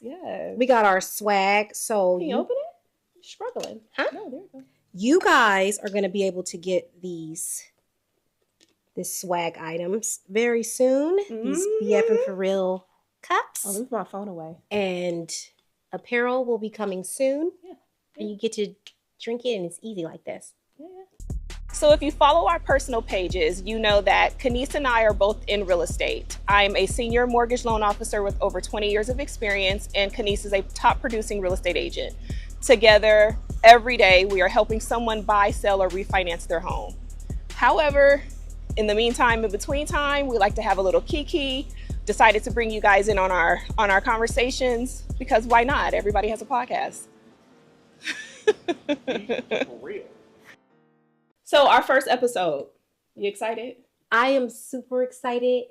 Yes. We got our swag. So Can you open it? You're struggling. Huh? No, there you go. You guys are going to be able to get this swag items very soon. These BeFn4Real cups. Oh, leave my phone away. And apparel will be coming soon. Yeah. And you get to drink it, and it's easy like this. Yeah. So if you follow our personal pages, you know that Keniece and I are both in real estate. I'm a senior mortgage loan officer with over 20 years of experience, and Keniece is a top producing real estate agent. Together, every day, we are helping someone buy, sell, or refinance their home. However, in the meantime, in between time, we like to have a little kiki. Decided to bring you guys in on our conversations because why not? Everybody has a podcast. For real. So our first episode, you excited? I am super excited.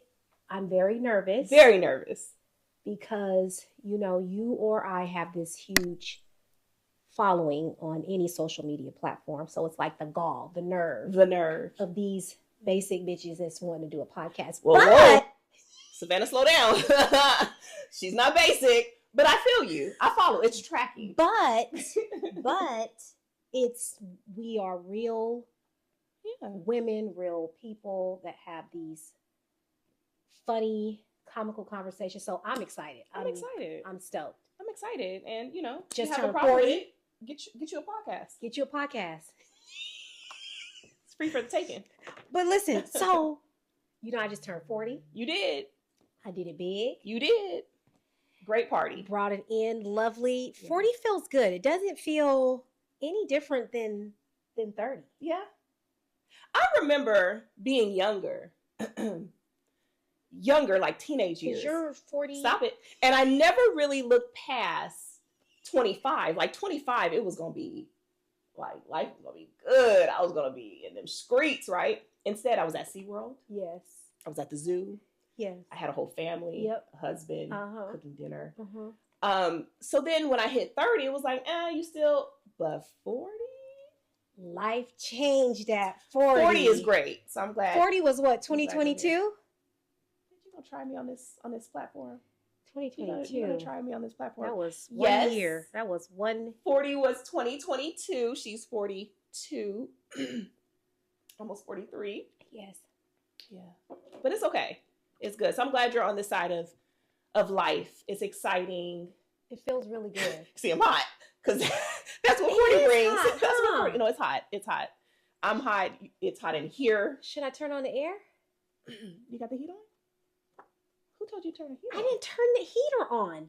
I'm very nervous. Very nervous. Because, you or I have this huge following on any social media platform. So it's like the gall, the nerve of these basic bitches that's wanting to do a podcast. Whoa. Savannah, slow down. She's not basic, but I feel you. I follow. It's tracking. But we are real women, real people that have these funny, comical conversations. So I'm excited. I'm excited. I'm stoked. I'm excited. And, just have a turned problem 40. with it, get you a podcast. Get you a podcast. It's free for the taking. But listen, so, I just turned 40. You did. I did it big. You did. Great party. Brought it in. Lovely. Yeah. 40 feels good. It doesn't feel any different than 30. Yeah. I remember being younger. Younger, like teenage years. You're 40. Stop it. And I never really looked past 25. Like 25, it was going to be, like, life was going to be good. I was going to be in them streets, right? Instead, I was at SeaWorld. Yes. I was at the zoo. Yes. I had a whole family, a husband, cooking dinner. So then when I hit 30, it was like, you still, but 40? Life changed at 40. 40 is great. So I'm glad. 40 was what, 2022? You gonna try me on this platform? 2022. You gonna try me on this platform? That was 1 year. That was 40 was 2022. She's 42. Almost 43. Yes. Yeah. But it's okay. It's good. So I'm glad you're on this side of life. It's exciting. It feels really good. See, I'm hot. Because that's what 40 brings. Hot, that's what 40, it's hot. It's hot. I'm hot. It's hot in here. Should I turn on the air? You got the heat on? Who told you to turn the heat on? I didn't turn the heater on.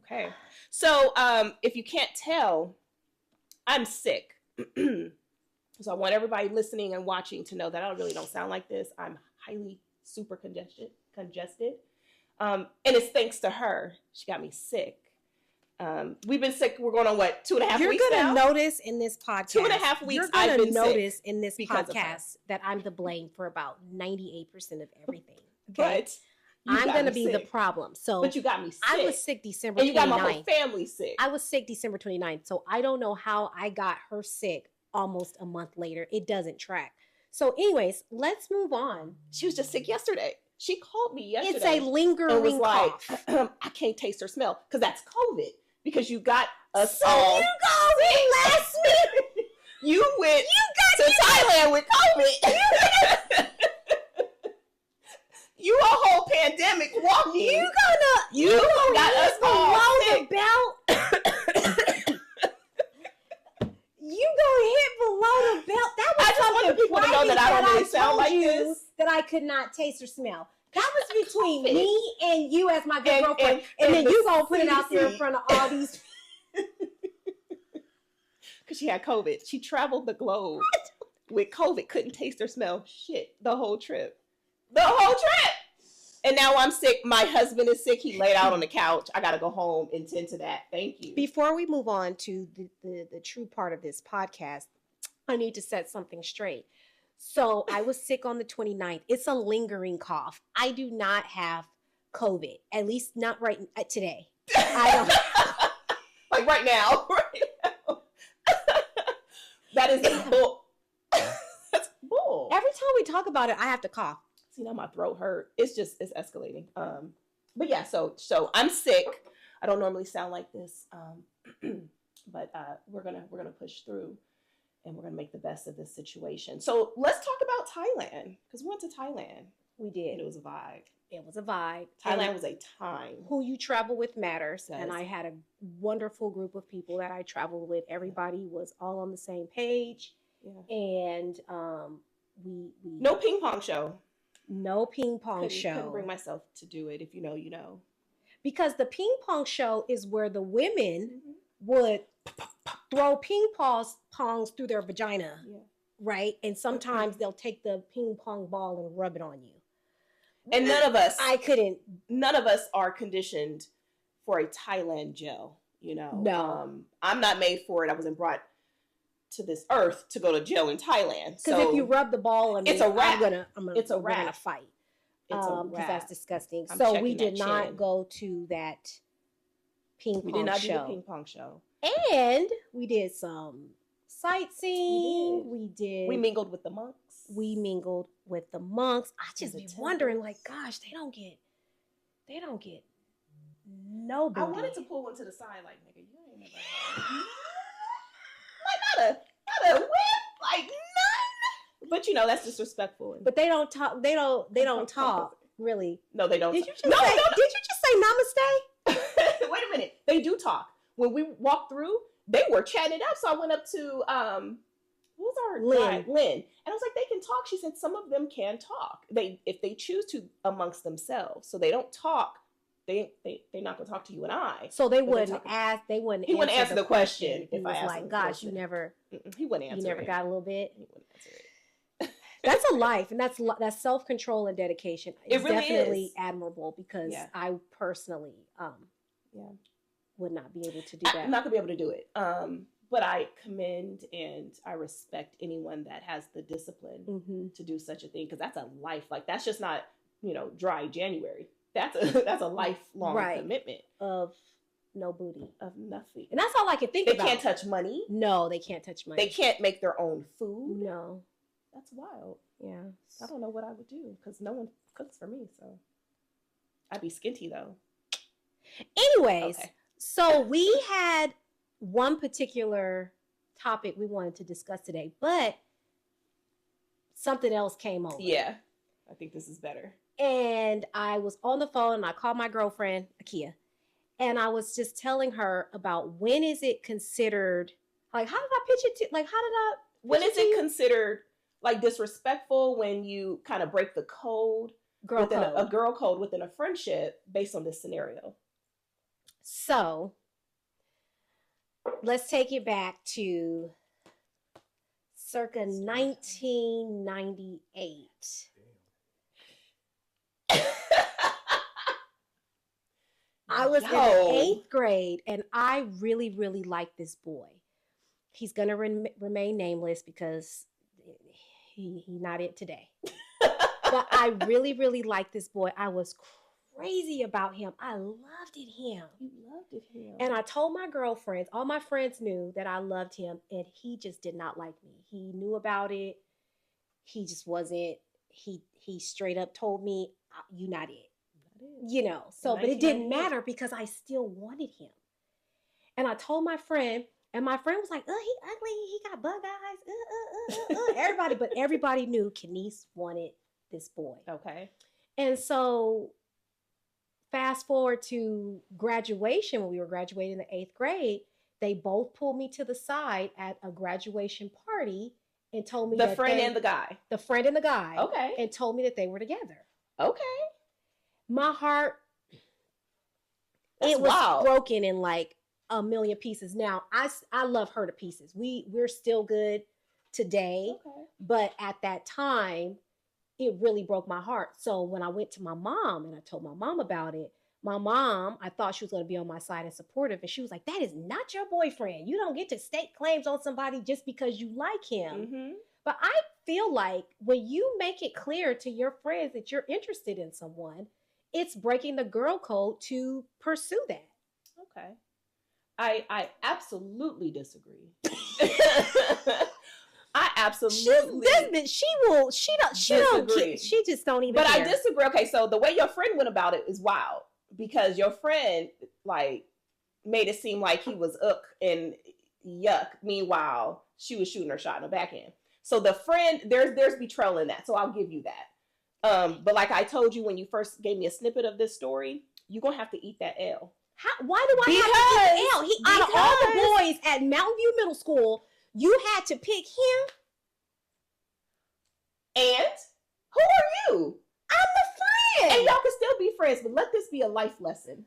Okay. So if you can't tell, I'm sick. So I want everybody listening and watching to know that I really don't sound like this. I'm highly super congested. And it's thanks to her. She got me sick. We've been sick. We're going on 2.5 weeks now? You're going to notice in this podcast. 2.5 weeks I've been sick. You're going to notice in this podcast that I'm the blame for about 98% of everything. Okay? But I'm going to be the problem. So, but you got me sick. I was sick December 29th. And you got my whole family sick. I was sick December 29th. So I don't know how I got her sick almost a month later. It doesn't track. So anyways, let's move on. She was just sick yesterday. She called me yesterday. It's a lingering cough. Like, I can't taste or smell because that's COVID. Because you got us so all. You go last minute. You went to Thailand with COVID. You a whole pandemic walking. You got us all sick. The belt. You gonna hit below the belt. That was I just want the people to know that I don't really sound like this. That I could not taste or smell. That was between me and you as my good girlfriend. And then you gonna put it out there in front of all these. Because she had COVID. She traveled the globe with COVID. Couldn't taste or smell shit the whole trip. And now I'm sick. My husband is sick. He laid out on the couch. I got to go home and tend to that. Thank you. Before we move on to the true part of this podcast, I need to set something straight. So I was sick on the 29th. It's a lingering cough. I do not have COVID, at least not right today. I don't. Like right now. That is bull. That's bull. Every time we talk about it, I have to cough. See, now my throat hurt. It's escalating. But yeah, so I'm sick. I don't normally sound like this, but we're gonna push through, and we're gonna make the best of this situation. So let's talk about Thailand, because we went to Thailand. We did. And it was a vibe. It was a vibe. Thailand was a time. Who you travel with matters. And I had a wonderful group of people that I traveled with. Everybody was all on the same page. Yeah. And we no ping pong show. No ping pong show. Couldn't bring myself to do it. If you know, you know. Because the ping pong show is where the women would throw ping pongs through their vagina. Yeah. Right? And sometimes they'll take the ping pong ball and rub it on you. And none of us are conditioned for a Thailand gel, you know. No. I'm not made for it. I wasn't brought to this earth to go to jail in Thailand. Because if you rub the ball on me, it's a wrap. we're gonna fight. Because that's disgusting. So we did not go to that ping pong show. We did not do the ping pong show. And we did some sightseeing. We mingled with the monks. I just be wondering, like, gosh, they don't get no booty. I wanted to pull one to the side, like, nigga, you ain't never like not a whip, like none. But you know, that's disrespectful. But they don't talk. They don't talk really. No, they don't. Did you just say namaste? Wait a minute. They do talk. When we walked through, they were chatting it up. So I went up to what was our guy? Lynn. And I was like, they can talk. She said some of them can talk. If they choose to amongst themselves. So they don't talk. They're not gonna talk to you and I. So they wouldn't ask. He wouldn't answer the question if I asked him. Gosh, you never. He wouldn't answer. You never got a little bit. He wouldn't answer it. That's a life, and that's self-control and dedication. It's really definitely admirable because I personally would not be able to do that. I'm not gonna be able to do it. But I commend and I respect anyone that has the discipline to do such a thing, because that's a life. Like, that's just not, dry January. That's a lifelong commitment of no booty, of nothing. And that's all I can think about. They can't touch money. No, they can't touch money. They can't make their own food. No. That's wild. Yeah. I don't know what I would do, because no one cooks for me, so I'd be skinty though. Anyways, so we had one particular topic we wanted to discuss today, but something else came over. Yeah, I think this is better. And I was on the phone and I called my girlfriend, Akia, and I was just telling her about when is it considered, like, how did I pitch it to, like, when is it considered, like, disrespectful when you kind of break the code, a girl code within a friendship based on this scenario? So let's take it back to circa 1998. I was in the 8th grade, and I really, really liked this boy. He's going to remain nameless because he not it today. But I really, really liked this boy. I was crazy about him. I loved him. You loved him. And I told my girlfriends, all my friends knew that I loved him, and he just did not like me. He knew about it. He just wasn't, he straight up told me, you not it. So, but it didn't matter because I still wanted him. And I told my friend, and my friend was like, he ugly, he got bug eyes, but everybody knew Keniece wanted this boy. Okay. And so fast forward to graduation, when we were graduating in the 8th grade, they both pulled me to the side at a graduation party and told me the friend and the guy. Okay. And told me that they were together. Okay. My heart, it was broken in like a million pieces. Now, I love her to pieces. We're still good today. Okay. But at that time, it really broke my heart. So when I went to my mom and I told my mom about it, my mom, I thought she was going to be on my side and supportive. And she was like, that is not your boyfriend. You don't get to stake claims on somebody just because you like him. Mm-hmm. But I feel like when you make it clear to your friends that you're interested in someone, it's breaking the girl code to pursue that. Okay. I absolutely disagree. I absolutely. She just don't even. But care. I disagree. Okay, so the way your friend went about it is wild. because your friend like made it seem like he was and yuck. Meanwhile, she was shooting her shot in the backhand. So the friend, there's betrayal in that. So I'll give you that. But like I told you when you first gave me a snippet of this story, you're gonna have to eat that L. Why do I have to eat the L? Out of all the boys at Mountain View Middle School, you had to pick him. And who are you? I'm the friend. And y'all can still be friends, but let this be a life lesson.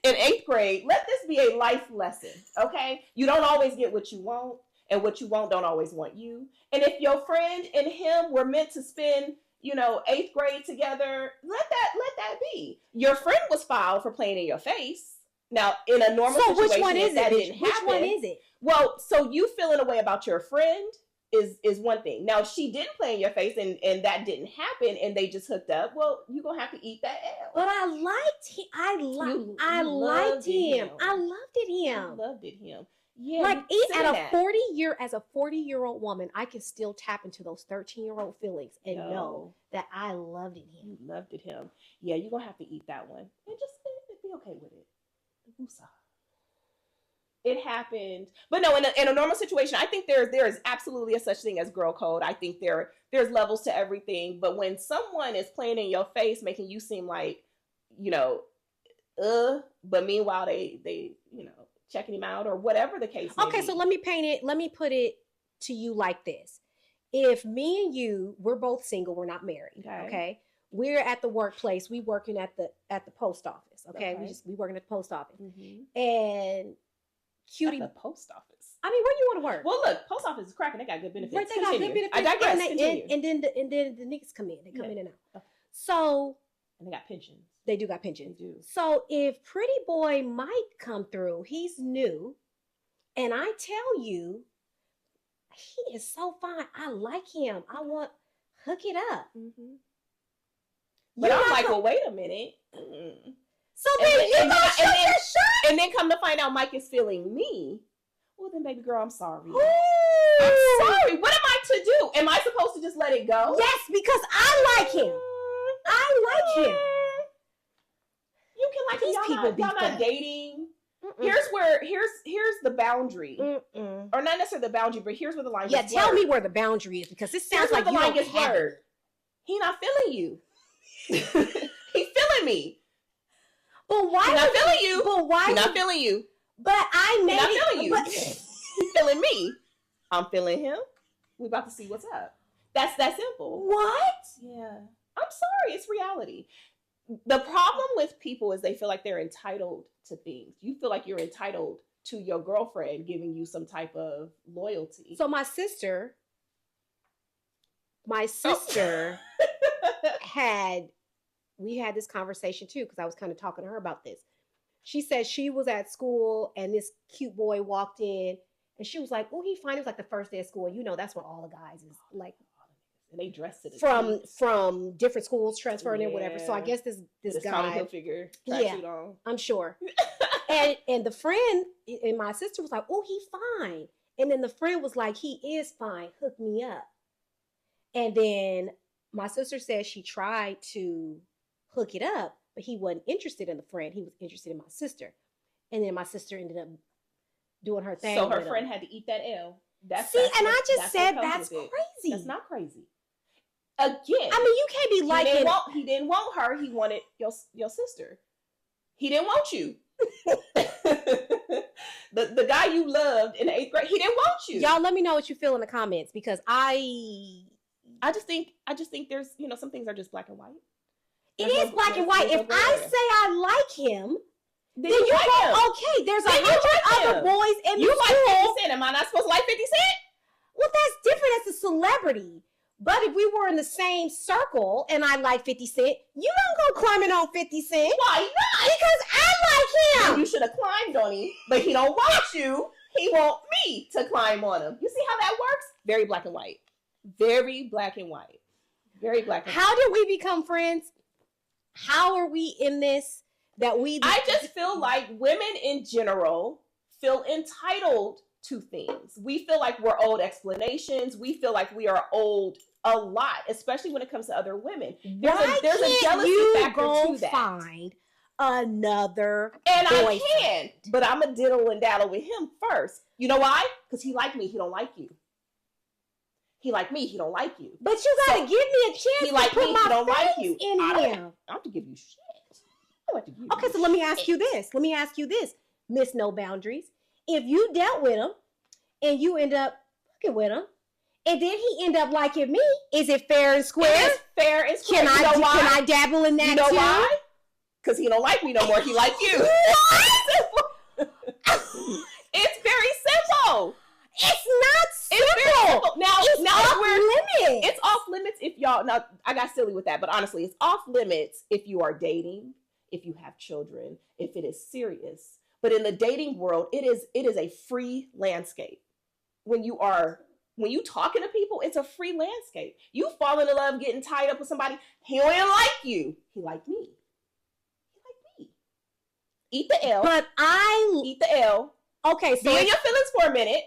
In 8th grade, let this be a life lesson, okay? You don't always get what you want, and what you want don't always want you. And if your friend and him were meant to spend, 8th grade together, let that be. Your friend was foul for playing in your face. Now, in a normal situation, which one is that it? didn't happen. Which one is it? Well, so you feeling a way about your friend is one thing. Now, if she didn't play in your face and that didn't happen and they just hooked up, well, you're going to have to eat that L. But I liked him. I loved him. I loved him. Yeah. Like as a 40-year-old woman, I can still tap into those 13-year-old feelings and know that I loved him. You loved him. Yeah, you're going to have to eat that one. And just be okay with it. I'm sorry. It happened. But no, in a normal situation, I think there is absolutely a such thing as girl code. I think there's levels to everything. But when someone is playing in your face, making you seem like, but meanwhile they checking him out or whatever the case may be. Okay, so let me put it to you like this. If me and you, we're both single, we're not married, okay? We're at the workplace, we working at the post office, okay? We working at the post office. Mm-hmm. And Cutie, at the post office. I mean, where you want to work? Well, look, post office is cracking. They got good benefits. Right, they got good benefits. I digress. And then the niggas come in. They come in and out. Okay. So, and they got pensions. They do got pensions. They do. So if Pretty Boy Mike come through, he's new, and I tell you, he is so fine. I like him. I want hook it up. Mm-hmm. But I'm like, well, wait a minute. Mm-mm. So then and then come to find out Mike is feeling me. Well then, baby girl, I'm sorry. Ooh. I'm sorry. What am I to do? Am I supposed to just let it go? Yes, because I like him. I like him. You can like him. Y'all not dating. Mm-mm. Here's the boundary. Mm-mm. Or not necessarily the boundary, but here's where the line gets blurred. Tell me where the boundary is, because it sounds like the line gets blurred. He not feeling you. He feeling me. But why? He's not feeling you. But why? He's not feeling you. But I made it. He's not feeling you. He's feeling me. I'm feeling him. We about to see what's up. That's that simple. What? Yeah. I'm sorry. It's reality. The problem with people is they feel like they're entitled to things. You feel like you're entitled to your girlfriend giving you some type of loyalty. So my sister we had this conversation too, because I was kind of talking to her about this. She said she was at school and this cute boy walked in and she was like, oh, he fine. It was like the first day of school. And that's what all the guys is like. And they dressed to the from different schools transferring in, whatever. So I guess this guy, Tommy Hilfiger tracksuit on. I'm sure. and the friend and my sister was like, oh, he fine. And then the friend was like, he is fine. Hook me up. And then my sister said she tried to hook it up, but he wasn't interested in the friend. He was interested in my sister. And then my sister ended up doing her thing. So her friend had to eat that L. That's crazy. That's not crazy. Again, I mean, you can't be liking. He didn't want her. He wanted your sister. He didn't want you. the guy you loved in the 8th grade, he didn't want you. Y'all, let me know what you feel in the comments, because I just think there's some things are just black and white. It is black and white. If I say I like him, then you like go, him. Okay, there's 100 other boys in the school. You like 50 Cent. Am I not supposed to like 50 Cent? Well, that's different as a celebrity. But if we were in the same circle and I like 50 Cent, you don't go climbing on 50 Cent. Why not? Because I like him. And you should have climbed on him, but he don't want you. He want me to climb on him. You see how that works? Very black and white. Very black and white. Very black and white. How did we become friends? How are we in this? I just feel like women in general feel entitled to things. We feel like we're owed explanations. We feel like we are owed a lot, especially when it comes to other women. There's a jealousy factor to that. Find another and boyfriend. I can, but I'm a diddle and daddle with him first. You know why? Because he like me, he don't like you. He like me, he don't like you. But you gotta give me a chance. He like to put me, my he don't like face you. In I him. have to give you shit. I have to give you Okay, so let me ask you this. Miss No Boundaries. If you dealt with him and you end up fucking with him, and then he end up liking me, is it fair and square? It is fair and square. Can I dabble in that you know too? Why? Because he don't like me no more. He like you. It's very simple. It's not simple. It's very simple. Now off limits. It's off limits if y'all. Now I got silly with that, but honestly, it's off limits if you are dating, if you have children, if it is serious. But in the dating world, it is a free landscape. When you talking to people, it's a free landscape. You fall into love, getting tied up with somebody. He don't even like you. He like me. Eat the L. But eat the L. Okay, so be in your feelings for a minute,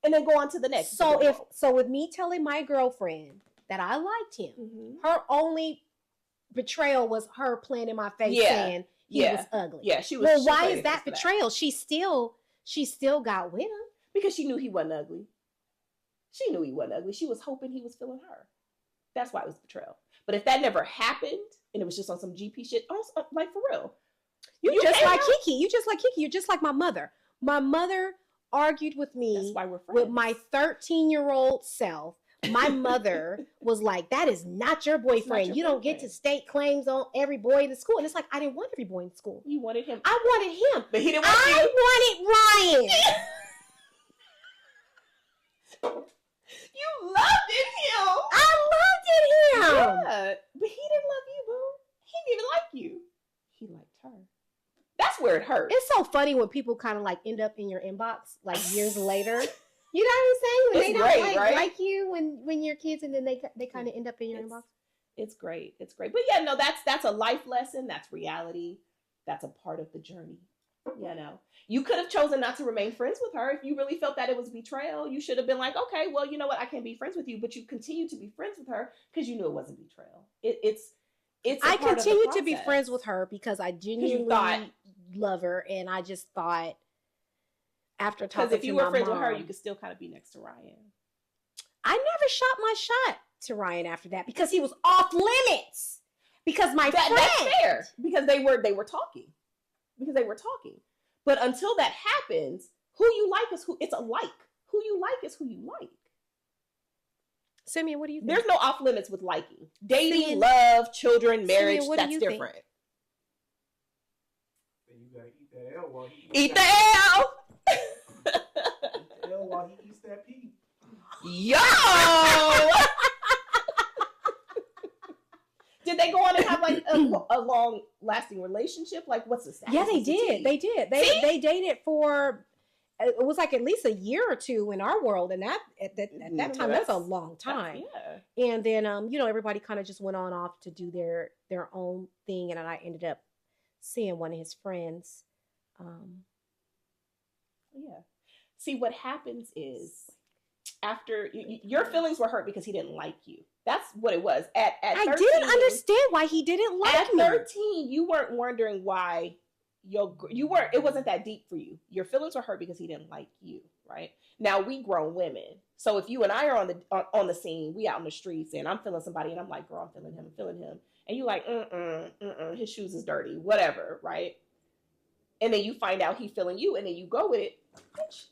and then go on to the next. So with me telling my girlfriend that I liked him, her only betrayal was her playing in my face saying he was ugly. Yeah, she was. Well, why is that betrayal? She still got with him because she knew he wasn't ugly. She knew he wasn't ugly. She was hoping he was feeling her. That's why it was betrayal. But if that never happened and it was just on some GP shit, like for real. You just like Kiki. You just like Kiki. You're just like my mother. My mother argued with me. That's why we're friends. With my 13-year-old self. My mother was like, that is not your boyfriend. You don't get to state claims on every boy in the school. And it's like, I didn't want every boy in school. You wanted him. I wanted him. But he didn't want you. I wanted Ryan. You loved him. I loved him. Yeah. But he didn't love you, boo. He didn't even like you. He liked her. That's where it hurts. It's so funny when people kind of like end up in your inbox like years later. You know what I'm saying? When it's they great, don't right? like you when you're kids, and then they kind of end up in your inbox. It's great. It's great. But yeah, no, that's a life lesson. That's reality. That's a part of the journey. You know, you could have chosen not to remain friends with her if you really felt that it was betrayal. You should have been like, okay, well, you know what? I can't be friends with you, but you continue to be friends with her because you knew it wasn't betrayal. It's. I continue to be friends with her because I genuinely love her, and I just thought after talking to my mom, because if you were friends with her, you could still kind of be next to Ryan. I never shot my shot to Ryan after that because he was off limits. Because my friend, that's fair because they were talking. Because they were talking, but until that happens, who you like is who. It's a like. Who you like is who you like. Simeon, what do you think? There's no off limits with liking. Dating, love, children, marriage, that's different. Then you gotta eat that L while he eat the L. Eat the L while he eats that P. Yo! Did they go on and have like a long lasting relationship? Like what's the status? Yeah, they did. They did. They dated for it was like at least a year or two in our world, and at that time that's a long time. Yeah. And then everybody kind of just went on off to do their own thing, and I ended up seeing one of his friends. Yeah. See, what happens is after your feelings were hurt because he didn't like you. That's what it was. At 13, I didn't understand why he didn't like me. At 13, you weren't wondering why you weren't. It wasn't that deep for you. Your feelings were hurt because he didn't like you, right? Now we grown women. So if you and I are on the scene, we out in the streets, and I'm feeling somebody, and I'm like, girl, I'm feeling him, and you like, his shoes is dirty, whatever, right? And then you find out he feeling you, and then you go with it. Bitch,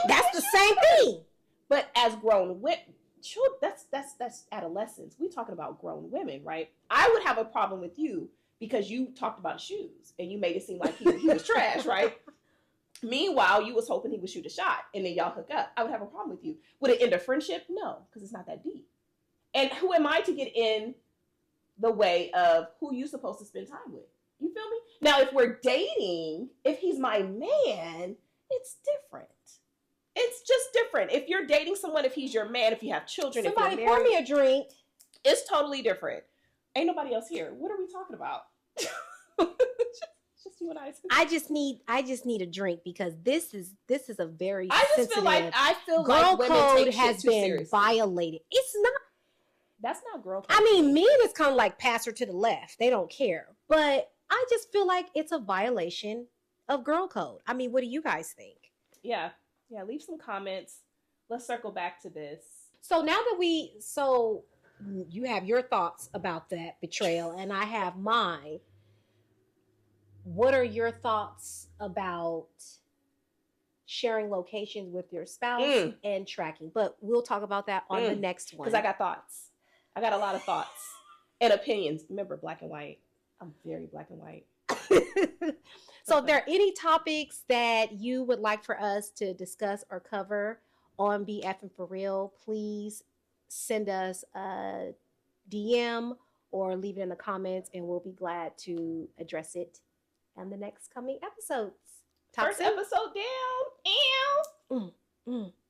that's the same thing. But as grown women, that's adolescence. We talking about grown women, right? I would have a problem with you because you talked about shoes and you made it seem like he was trash, right? Meanwhile, you was hoping he would shoot a shot and then y'all hook up. I would have a problem with you. Would it end a friendship? No, because it's not that deep. And who am I to get in the way of who you're supposed to spend time with? You feel me? Now, if we're dating, if he's my man, it's different. It's just different. If you're dating someone, if he's your man, if you have children, somebody if you're married, pour me a drink. It's totally different. Ain't nobody else here. What are we talking about? just you and I. I just need a drink because this is a very I feel like girl like women code take has shit too been seriously. violated. It's not. That's not girl code. I mean, men is kind of like pass her to the left. They don't care. But I just feel like it's a violation of girl code. I mean, what do you guys think? Yeah. Leave some comments. Let's circle back to this. So now that you have your thoughts about that betrayal and I have mine. What are your thoughts about sharing locations with your spouse and tracking? But we'll talk about that on the next one. Because I got thoughts. I got a lot of thoughts and opinions. Remember, black and white. I'm very black and white. So if there are any topics that you would like for us to discuss or cover on BeFn4Real, please send us a DM or leave it in the comments and we'll be glad to address it in the next coming episodes. First episode down. Ew.